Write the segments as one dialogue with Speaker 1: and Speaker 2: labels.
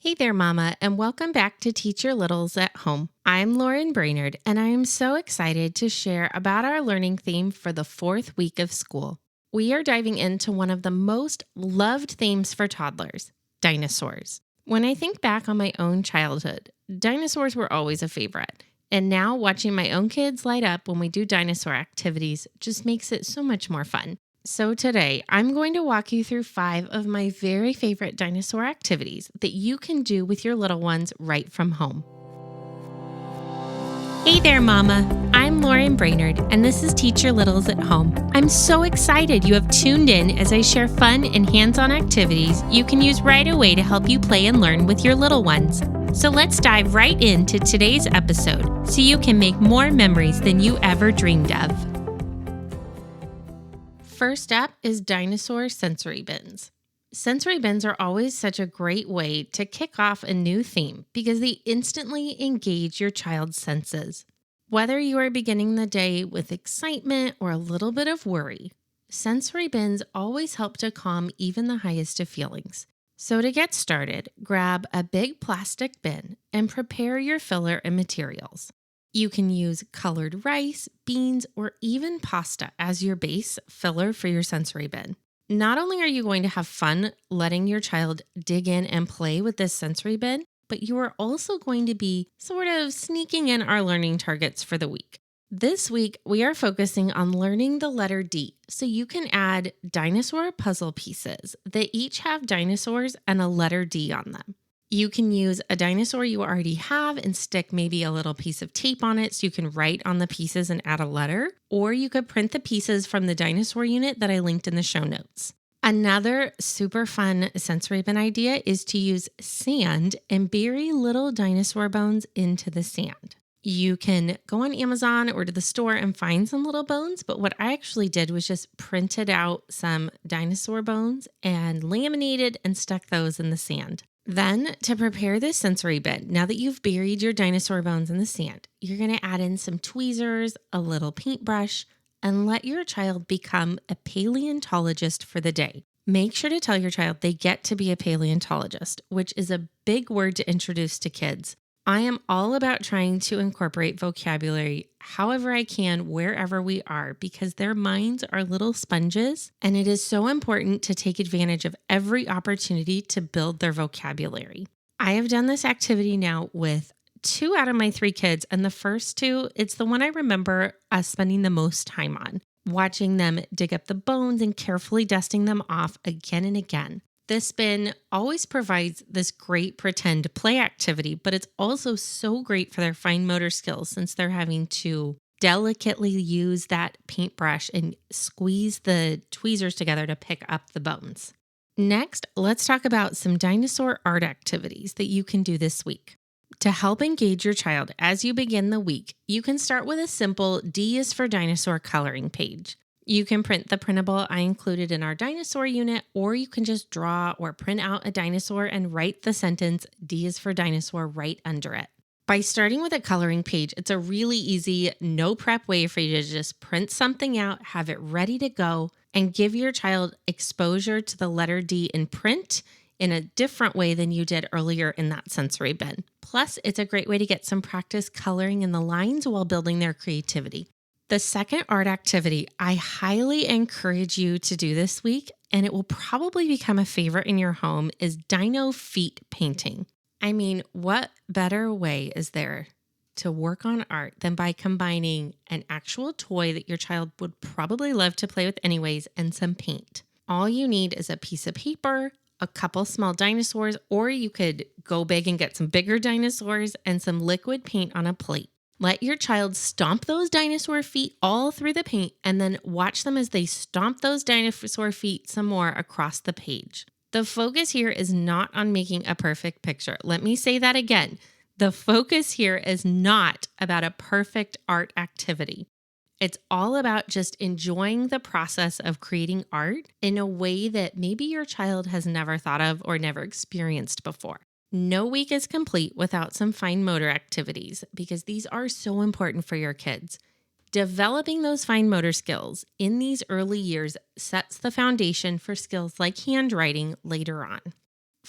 Speaker 1: Hey there, Mama, and welcome back to Teach Your Littles at Home. I'm Lauren Brainerd, and I am so excited to share about our learning theme for the 4th week of school. We are diving into one of the most loved themes for toddlers, dinosaurs. When I think back on my own childhood, dinosaurs were always a favorite. And now watching my own kids light up when we do dinosaur activities just makes it so much more fun. So today, I'm going to walk you through 5 of my very favorite dinosaur activities that you can do with your little ones right from home. Hey there, Mama. I'm Lauren Brainerd, and this is Teach Your Littles at Home. I'm so excited you have tuned in as I share fun and hands-on activities you can use right away to help you play and learn with your little ones. So let's dive right into today's episode so you can make more memories than you ever dreamed of. First up is dinosaur sensory bins. Sensory bins are always such a great way to kick off a new theme because they instantly engage your child's senses. Whether you are beginning the day with excitement or a little bit of worry, sensory bins always help to calm even the highest of feelings. So to get started, grab a big plastic bin and prepare your filler and materials. You can use colored rice, beans, or even pasta as your base filler for your sensory bin. Not only are you going to have fun letting your child dig in and play with this sensory bin, but you are also going to be sort of sneaking in our learning targets for the week. This week, we are focusing on learning the letter D, so you can add dinosaur puzzle pieces that each have dinosaurs and a letter D on them. You can use a dinosaur you already have and stick maybe a little piece of tape on it so you can write on the pieces and add a letter, or you could print the pieces from the dinosaur unit that I linked in the show notes. Another super fun sensory bin idea is to use sand and bury little dinosaur bones into the sand. You can go on Amazon or to the store and find some little bones, but what I actually did was just printed out some dinosaur bones and laminated and stuck those in the sand. Then, to prepare this sensory bin, now that you've buried your dinosaur bones in the sand, you're going to add in some tweezers, a little paintbrush, and let your child become a paleontologist for the day. Make sure to tell your child they get to be a paleontologist, which is a big word to introduce to kids. I am all about trying to incorporate vocabulary however I can, wherever we are, because their minds are little sponges, and it is so important to take advantage of every opportunity to build their vocabulary. I have done this activity now with 2 out of my 3 kids, and the first 2, it's the one I remember us spending the most time on, watching them dig up the bones and carefully dusting them off again and again. This bin always provides this great pretend play activity, but it's also so great for their fine motor skills since they're having to delicately use that paintbrush and squeeze the tweezers together to pick up the bones. Next, let's talk about some dinosaur art activities that you can do this week. To help engage your child as you begin the week, you can start with a simple D is for dinosaur coloring page. You can print the printable I included in our dinosaur unit, or you can just draw or print out a dinosaur and write the sentence D is for dinosaur right under it. By starting with a coloring page, it's a really easy, no prep way for you to just print something out, have it ready to go, and give your child exposure to the letter D in print in a different way than you did earlier in that sensory bin. Plus, it's a great way to get some practice coloring in the lines while building their creativity. The second art activity I highly encourage you to do this week, and it will probably become a favorite in your home, is dino feet painting. I mean, what better way is there to work on art than by combining an actual toy that your child would probably love to play with anyways and some paint? All you need is a piece of paper, a couple small dinosaurs, or you could go big and get some bigger dinosaurs and some liquid paint on a plate. Let your child stomp those dinosaur feet all through the paint and then watch them as they stomp those dinosaur feet some more across the page. The focus here is not on making a perfect picture. Let me say that again. The focus here is not about a perfect art activity. It's all about just enjoying the process of creating art in a way that maybe your child has never thought of or never experienced before. No week is complete without some fine motor activities because these are so important for your kids. Developing those fine motor skills in these early years sets the foundation for skills like handwriting later on.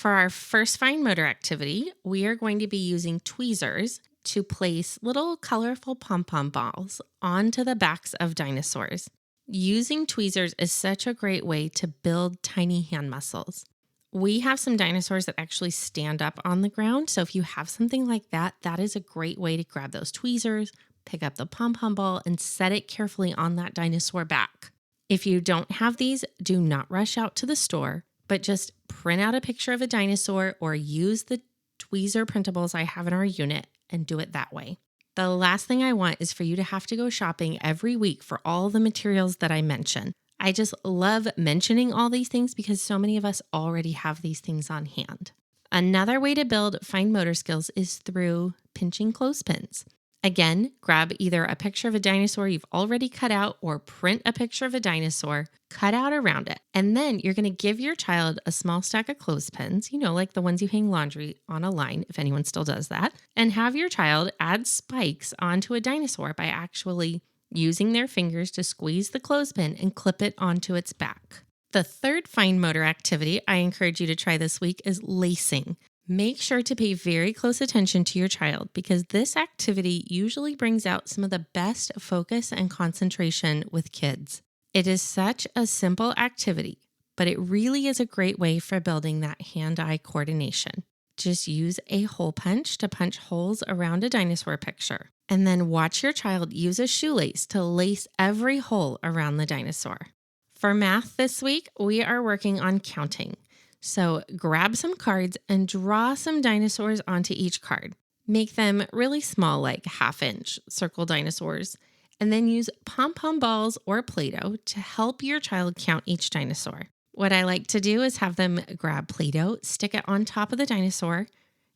Speaker 1: For our first fine motor activity, we are going to be using tweezers to place little colorful pom-pom balls onto the backs of dinosaurs. Using tweezers is such a great way to build tiny hand muscles. We have some dinosaurs that actually stand up on the ground, so if you have something like that, that is a great way to grab those tweezers, pick up the pom-pom ball, and set it carefully on that dinosaur back. If you don't have these, do not rush out to the store, but just print out a picture of a dinosaur or use the tweezer printables I have in our unit and do it that way. The last thing I want is for you to have to go shopping every week for all the materials that I mention. I just love mentioning all these things because so many of us already have these things on hand. Another way to build fine motor skills is through pinching clothespins. Again, grab either a picture of a dinosaur you've already cut out or print a picture of a dinosaur, cut out around it. And then you're going to give your child a small stack of clothespins, like the ones you hang laundry on a line, if anyone still does that, and have your child add spikes onto a dinosaur by actually using their fingers to squeeze the clothespin and clip it onto its back. The third fine motor activity I encourage you to try this week is lacing. Make sure to pay very close attention to your child because this activity usually brings out some of the best focus and concentration with kids. It is such a simple activity, but it really is a great way for building that hand-eye coordination. Just use a hole punch to punch holes around a dinosaur picture, and then watch your child use a shoelace to lace every hole around the dinosaur. For math this week, we are working on counting. So grab some cards and draw some dinosaurs onto each card. Make them really small, like half-inch circle dinosaurs, and then use pom-pom balls or Play-Doh to help your child count each dinosaur. What I like to do is have them grab Play-Doh, stick it on top of the dinosaur,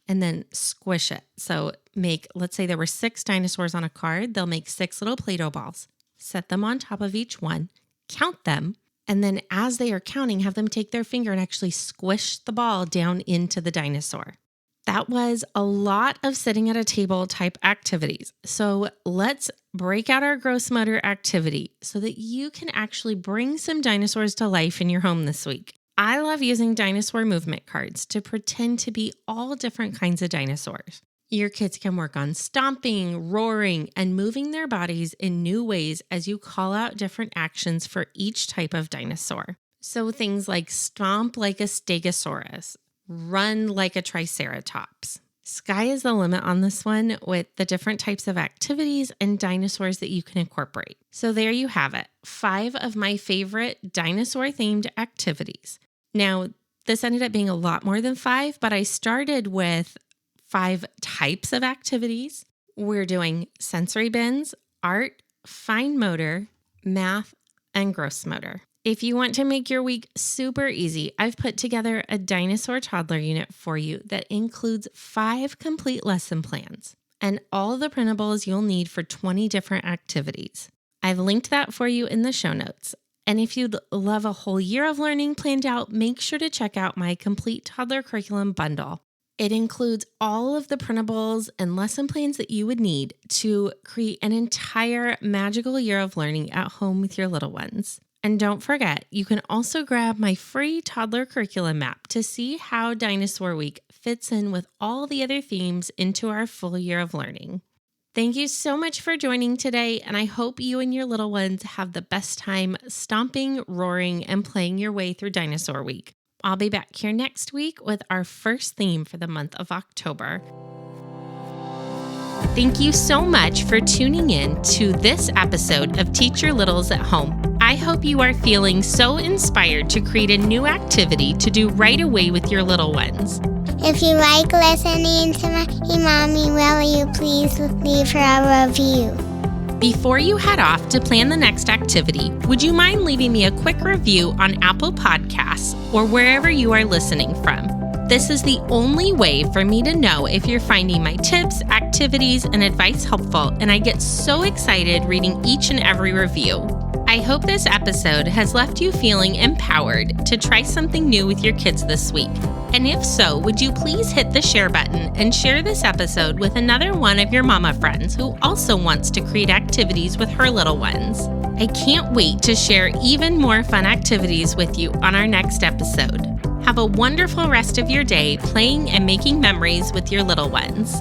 Speaker 1: and then squish it. So let's say there were 6 dinosaurs on a card, they'll make 6 little Play-Doh balls. Set them on top of each one, count them, and then as they are counting, have them take their finger and actually squish the ball down into the dinosaur. That was a lot of sitting at a table type activities. So let's break out our gross motor activity so that you can actually bring some dinosaurs to life in your home this week. I love using dinosaur movement cards to pretend to be all different kinds of dinosaurs. Your kids can work on stomping, roaring, and moving their bodies in new ways as you call out different actions for each type of dinosaur. So things like stomp like a stegosaurus, run like a triceratops. Sky is the limit on this one with the different types of activities and dinosaurs that you can incorporate. So there you have it, 5 of my favorite dinosaur-themed activities. Now, this ended up being a lot more than 5, but I started with 5 types of activities. We're doing sensory bins, art, fine motor, math, and gross motor. If you want to make your week super easy, I've put together a Dinosaur Toddler unit for you that includes 5 complete lesson plans and all the printables you'll need for 20 different activities. I've linked that for you in the show notes. And if you'd love a whole year of learning planned out, make sure to check out my complete toddler curriculum bundle. It includes all of the printables and lesson plans that you would need to create an entire magical year of learning at home with your little ones. And don't forget, you can also grab my free toddler curriculum map to see how Dinosaur Week fits in with all the other themes into our full year of learning. Thank you so much for joining today, and I hope you and your little ones have the best time stomping, roaring, and playing your way through Dinosaur Week. I'll be back here next week with our first theme for the month of October. Thank you so much for tuning in to this episode of Teach Your Littles at Home. I hope you are feeling so inspired to create a new activity to do right away with your little ones.
Speaker 2: If you like listening to my mommy, will you please leave her a review?
Speaker 1: Before you head off to plan the next activity, would you mind leaving me a quick review on Apple Podcasts or wherever you are listening from? This is the only way for me to know if you're finding my tips, activities, and advice helpful, and I get so excited reading each and every review. I hope this episode has left you feeling empowered to try something new with your kids this week. And if so, would you please hit the share button and share this episode with another one of your mama friends who also wants to create activities with her little ones. I can't wait to share even more fun activities with you on our next episode. Have a wonderful rest of your day playing and making memories with your little ones.